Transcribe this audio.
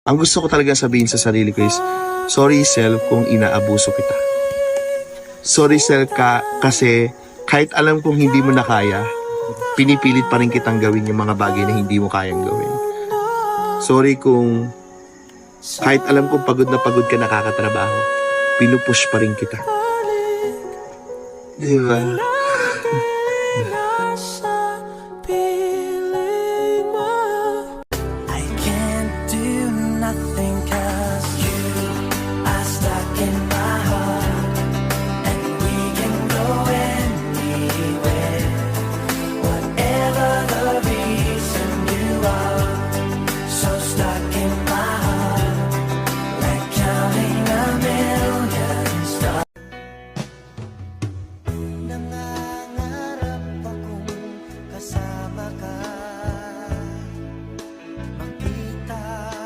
Ang gusto ko talaga sabihin sa sarili ko is, sorry Sel kung inaabuso kita. Sorry Sel kasi kahit alam kong hindi mo na kaya, pinipilit pa rin kitang gawin yung mga bagay na hindi mo kayang gawin. Sorry kung kahit alam kong pagod na pagod ka nakakatrabaho, pinupush pa rin kita. Diba? I can't do nothing 'cause you are stuck in my